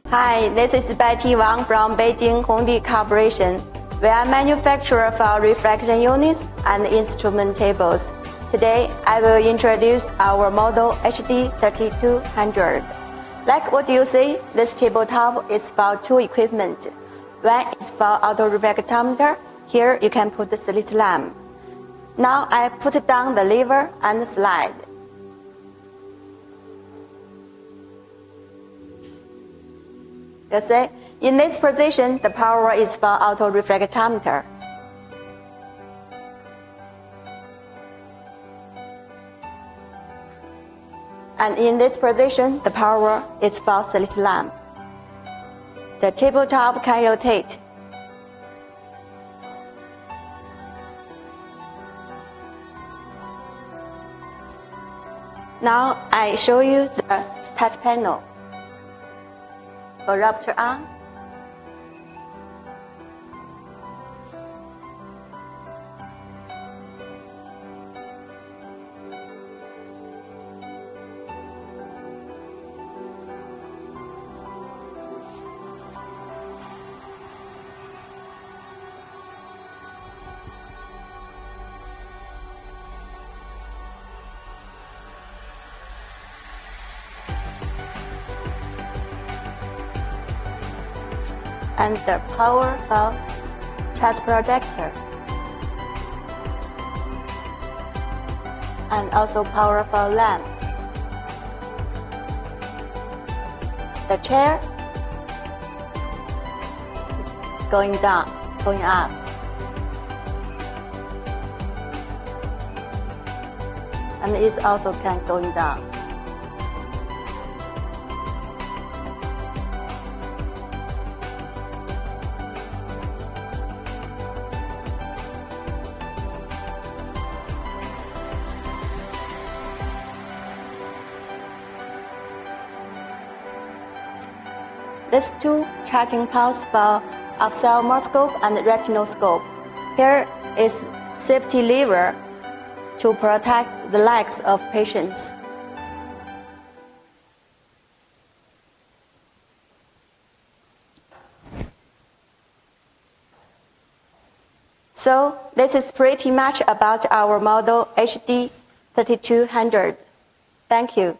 Hi, this is Betty Wang from Beijing Hongdee Corporation. We are manufacturer for refraction units and instrument tables. Today, I will introduce our model HD3200. Like what you see, this tabletop is for two equipment. One is for auto refractometer. Here you can put the slit lamp. Now I put down the lever and slide. You see, in this position, the power is for auto refractometer. And in this position, the power is for slit lamp. The tabletop can rotate. Now I show you the touch panel. Phoropter on. And the power of touch projector, and also powerful lamp. The chair is going down, going up. And it also can going down. These two charging ports for ophthalmoscope and retinoscope. Here is safety lever to protect the legs of patients. So this is pretty much about our model HD3200. Thank you.